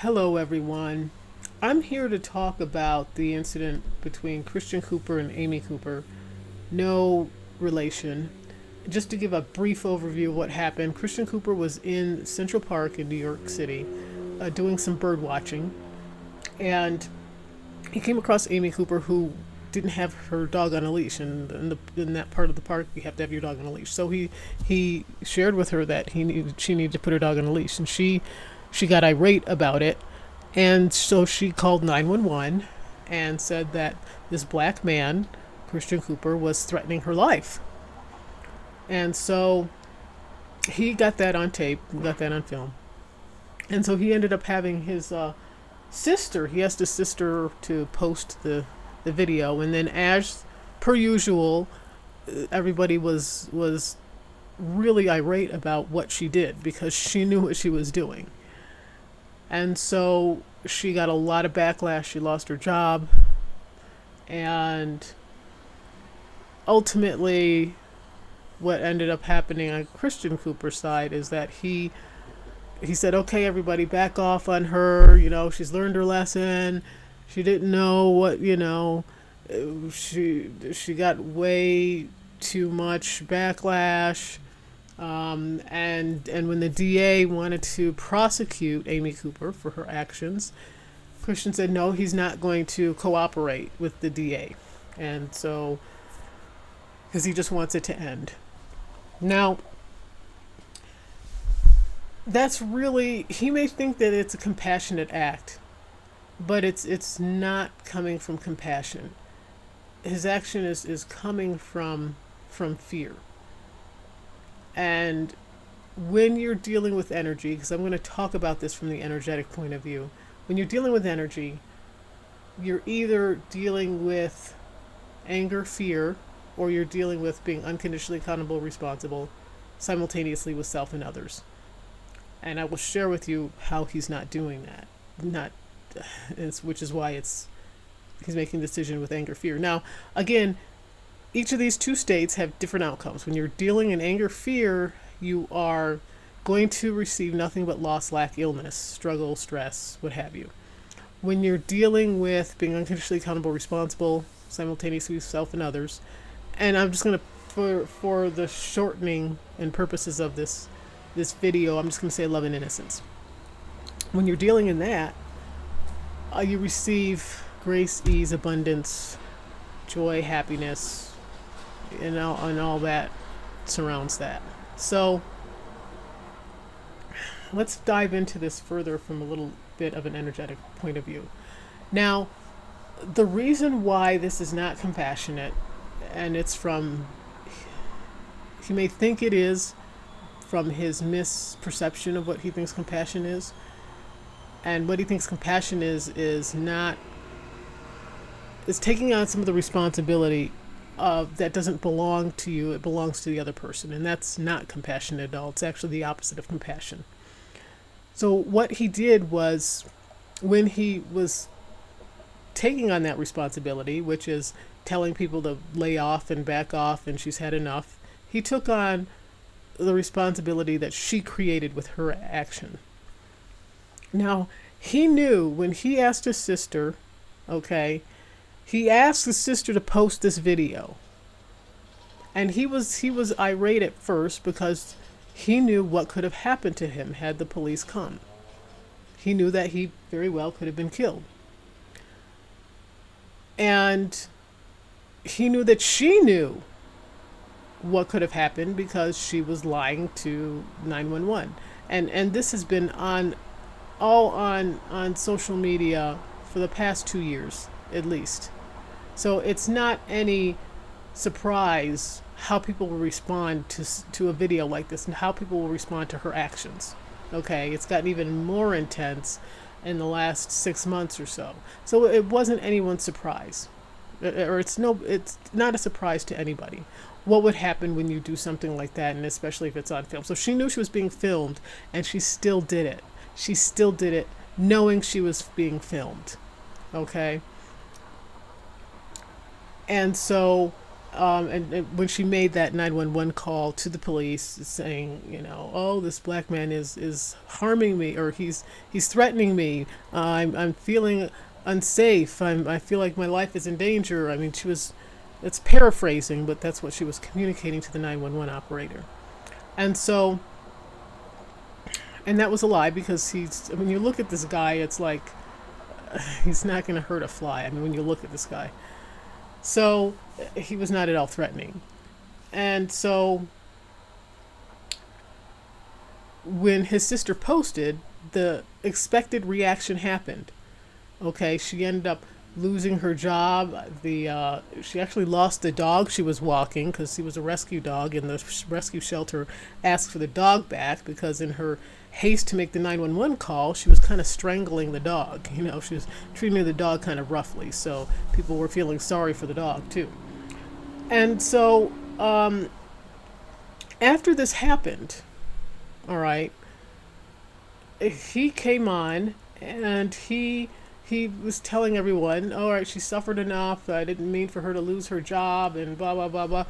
Hello, everyone. I'm here to talk about the incident between Christian Cooper and Amy Cooper. No relation. Just to give a brief overview of what happened, Christian Cooper was in Central Park in New York City doing some bird watching, and he came across Amy Cooper, who didn't have her dog on a leash. And in that part of the park, you have to have your dog on a leash. So he shared with her that she needed to put her dog on a leash, and she got irate about it, and so she called 911 and said that this black man, Christian Cooper, was threatening her life. And so he got that on tape, got that on film. And so he ended up having his sister, he asked his sister to post the video. And then, as per usual, everybody was really irate about what she did because she knew what she was doing. And so she got a lot of backlash. She lost her job. And ultimately, what ended up happening on Christian Cooper's side is that he said, "Okay, everybody, back off on her. She's learned her lesson. She didn't know what, she got way too much backlash." And when the DA wanted to prosecute Amy Cooper for her actions, Christian said no, he's not going to cooperate with the DA, and so because he just wants it to end. Now, that's really, he may think that it's a compassionate act, but it's not coming from compassion. His action is coming from fear. And when you're dealing with energy, because I'm going to talk about this from the energetic point of view, when you're dealing with energy, you're either dealing with anger, fear, or you're dealing with being unconditionally accountable, responsible, simultaneously with self and others. And I will share with you how he's not doing that. Which is why he's making the decision with anger, fear. Now, again, each of these two states have different outcomes. When you're dealing in anger, fear, you are going to receive nothing but loss, lack, illness, struggle, stress, what have you. When you're dealing with being unconditionally accountable, responsible, simultaneously with self and others, and I'm just going to, for the shortening and purposes of this video, I'm just going to say love and innocence. When you're dealing in that, you receive grace, ease, abundance, joy, happiness, and all that surrounds that. So let's dive into this further from a little bit of an energetic point of view. Now, the reason why this is not compassionate, and it's from, he may think it is from his misperception of what he thinks compassion is. And what he thinks compassion is taking on some of the responsibility that doesn't belong to you. It belongs to the other person, and that's not compassion at all. It's actually the opposite of compassion. So what he did was, when he was taking on that responsibility, which is telling people to lay off and back off and she's had enough, he took on the responsibility that she created with her action. Now, he knew when he asked his sister, he asked his sister to post this video. And he was irate at first because he knew what could have happened to him had the police come. He knew that he very well could have been killed. And he knew that she knew what could have happened because she was lying to 911. And this has been on social media for the past 2 years at least. So it's not any surprise how people will respond to a video like this and how people will respond to her actions. It's gotten even more intense in the last 6 months or so. So it wasn't anyone's surprise, or it's not a surprise to anybody what would happen when you do something like that, and especially if it's on film. So she knew she was being filmed, and she still did it. She still did it knowing she was being filmed. And so and when she made that 911 call to the police saying, oh, this black man is harming me, or he's threatening me. I'm feeling unsafe. I feel like my life is in danger. I mean, it's paraphrasing, but that's what she was communicating to the 911 operator. And so, and that was a lie, because when you look at this guy, it's like, he's not going to hurt a fly. I mean, when you look at this guy. So he was not at all threatening. And so when his sister posted, the expected reaction happened. Okay, she ended up losing her job. She actually lost the dog she was walking, because he was a rescue dog, and the rescue shelter asked for the dog back, because in her haste to make the 911 call, she was kind of strangling the dog. She was treating the dog kind of roughly, so people were feeling sorry for the dog too. And so after this happened, all right, he came on, and he was telling everyone, all right, she suffered enough. I didn't mean for her to lose her job, and blah, blah, blah, blah.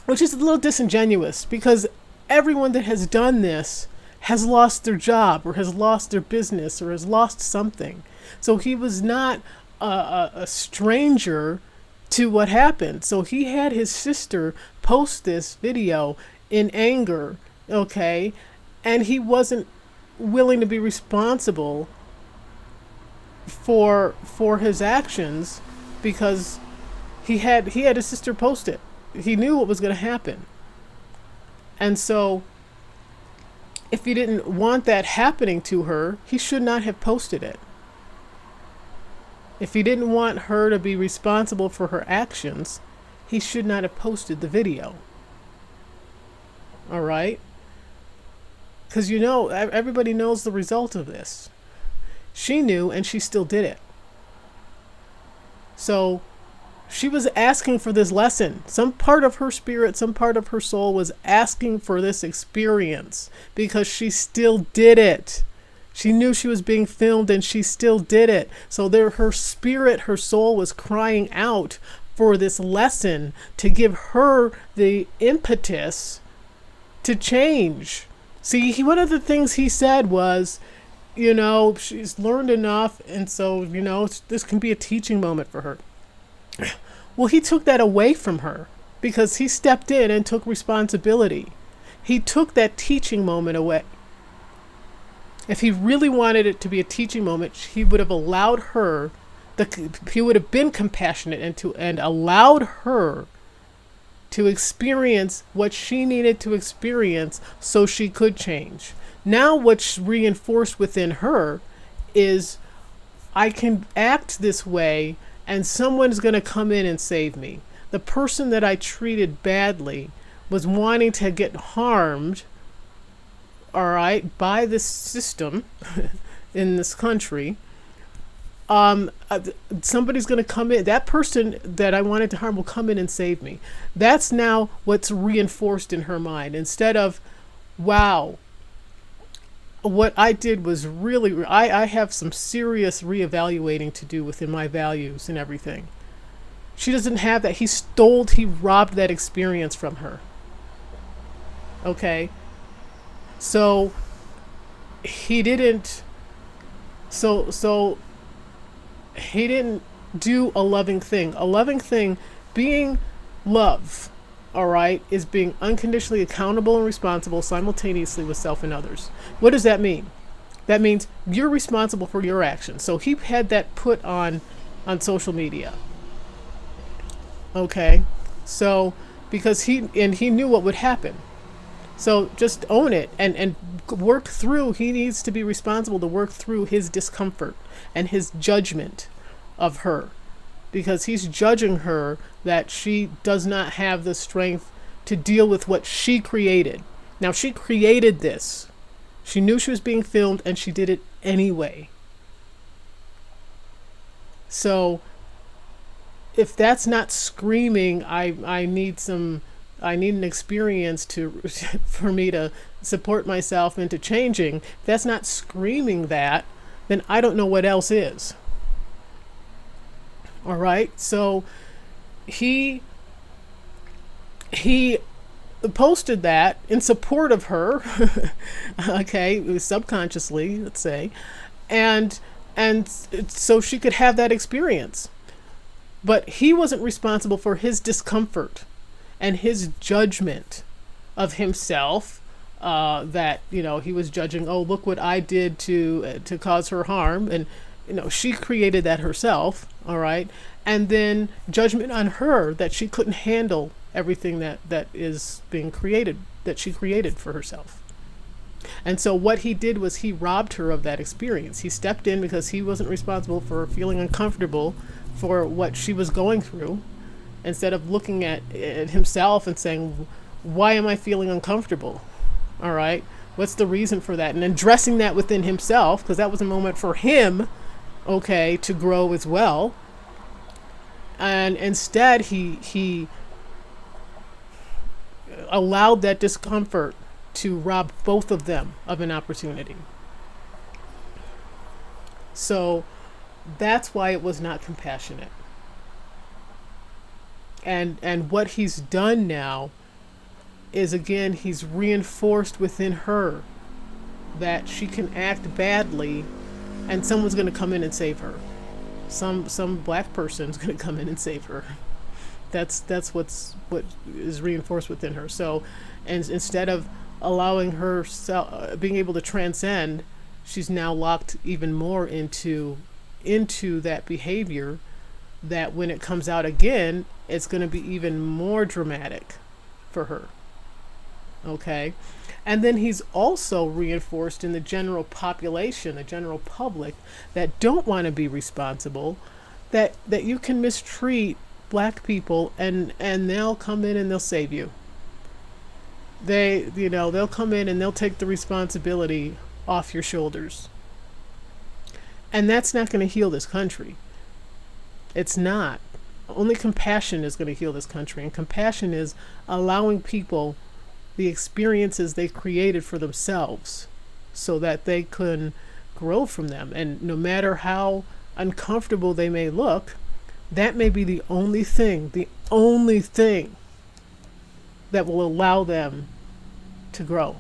Which is a little disingenuous, because everyone that has done this has lost their job, or has lost their business, or has lost something. So he was not a stranger to what happened. So he had his sister post this video in anger, okay? And he wasn't willing to be responsible for his actions, because he had his sister post it. He knew what was going to happen. And so if he didn't want that happening to her, he should not have posted it. If he didn't want her to be responsible for her actions, he should not have posted the video. All right? Because everybody knows the result of this. She knew, and she still did it. So she was asking for this lesson. Some part of her spirit, some part of her soul was asking for this experience, because she still did it. She knew she was being filmed, and she still did it. So her spirit, her soul was crying out for this lesson to give her the impetus to change. See, one of the things he said was, she's learned enough, and so, this can be a teaching moment for her. Well, he took that away from her, because he stepped in and took responsibility. He took that teaching moment away. If he really wanted it to be a teaching moment, he would have allowed her, he would have been compassionate and allowed her to experience what she needed to experience so she could change. Now what's reinforced within her is, I can act this way, and someone's going to come in and save me. The person that I treated badly was wanting to get harmed, all right, by this system in this country. Somebody's going to come in. That person that I wanted to harm will come in and save me. That's now what's reinforced in her mind. Instead of, wow, what I did was really, I have some serious reevaluating to do within my values and everything. She doesn't have that. He robbed that experience from her. Okay? So he didn't he didn't do a loving thing. A loving thing, being love, all right, is being unconditionally accountable and responsible simultaneously with self and others. What does that mean? That means you're responsible for your actions. So he had that put on social media. Okay? So, because he knew what would happen. So just own it and work through. He needs to be responsible to work through his discomfort and his judgment of her, because he's judging her that she does not have the strength to deal with what she created. Now, she created this. She knew she was being filmed, and she did it anyway. So if that's not screaming, I need an experience for me to support myself into changing. If that's not screaming that, then I don't know what else is. All right. So he he posted that in support of her, okay, subconsciously, let's say, and so she could have that experience. But he wasn't responsible for his discomfort and his judgment of himself. That he was judging. Oh, look what I did to cause her harm, and she created that herself. All right, and then judgment on her that she couldn't handle everything that is being created, that she created for herself. And so what he did was he robbed her of that experience. He stepped in because he wasn't responsible for feeling uncomfortable for what she was going through, instead of looking at himself and saying, why am I feeling uncomfortable? All right, what's the reason for that? And addressing that within himself, because that was a moment for him, okay, to grow as well. And instead he allowed that discomfort to rob both of them of an opportunity. So that's why it was not compassionate. And what he's done now is, again, he's reinforced within her that she can act badly and someone's going to come in and save her. Some black person's going to come in and save her. That's what is reinforced within her. So, and instead of allowing her being able to transcend, she's now locked even more into that behavior, that when it comes out again, it's going to be even more dramatic for her. Okay? And then he's also reinforced in the general population, the general public that don't want to be responsible, that you can mistreat black people and they'll come in and they'll save you. They'll come in and they'll take the responsibility off your shoulders. And that's not going to heal this country. It's not. Only compassion is going to heal this country. And compassion is allowing people the experiences they created for themselves so that they can grow from them. And no matter how uncomfortable they may look, that may be the only thing that will allow them to grow.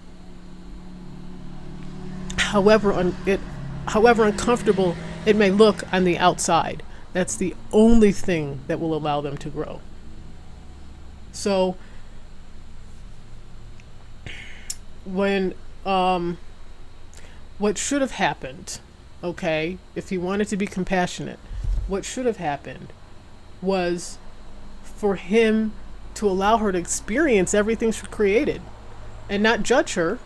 However uncomfortable it may look on the outside, that's the only thing that will allow them to grow. So when what should have happened, okay, if he wanted to be compassionate, what should have happened was for him to allow her to experience everything she created and not judge her.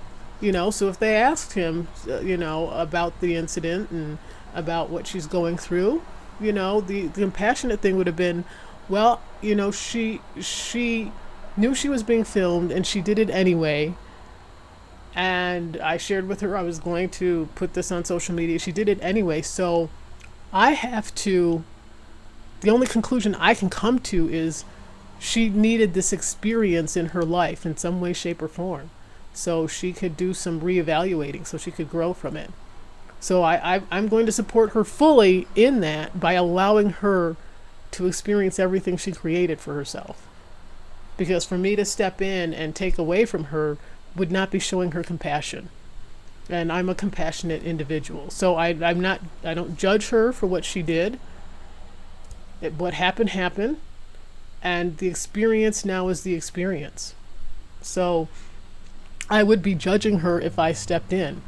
So if they asked him about the incident and about what she's going through, the compassionate thing would have been, well, she knew she was being filmed and she did it anyway. And I shared with her I was going to put this on social media. She did it anyway. So the only conclusion I can come to is she needed this experience in her life in some way, shape, or form, so she could do some reevaluating, so she could grow from it. So I'm going to support her fully in that by allowing her to experience everything she created for herself. Because for me to step in and take away from her would not be showing her compassion. And I'm a compassionate individual. So I don't judge her for what she did. What happened. And the experience now is the experience. So I would be judging her if I stepped in.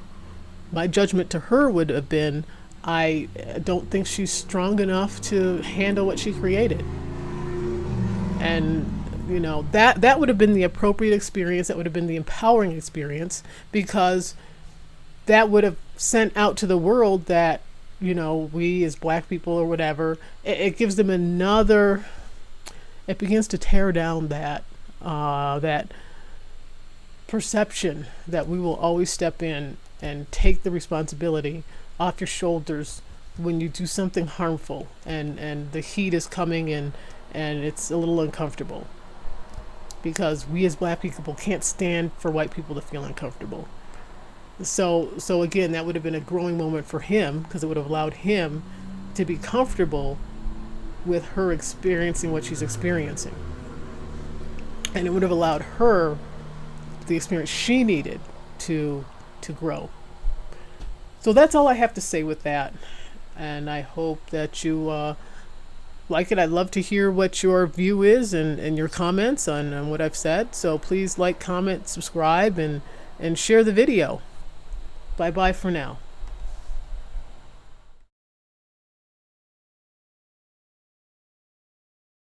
My judgment to her would have been, I don't think she's strong enough to handle what she created. And that would have been the appropriate experience. That would have been the empowering experience, because that would have sent out to the world that, we as black people or whatever, it gives them it begins to tear down that perception that we will always step in and take the responsibility off your shoulders when you do something harmful and the heat is coming and it's a little uncomfortable. Because we as black people can't stand for white people to feel uncomfortable. So again, that would have been a growing moment for him, because it would have allowed him to be comfortable with her experiencing what she's experiencing. and it would have allowed her the experience she needed to grow. So that's all I have to say with that, and I hope that you like it. I'd love to hear what your view is and your comments on what I've said. So please like, comment, subscribe, and share the video. Bye bye for now.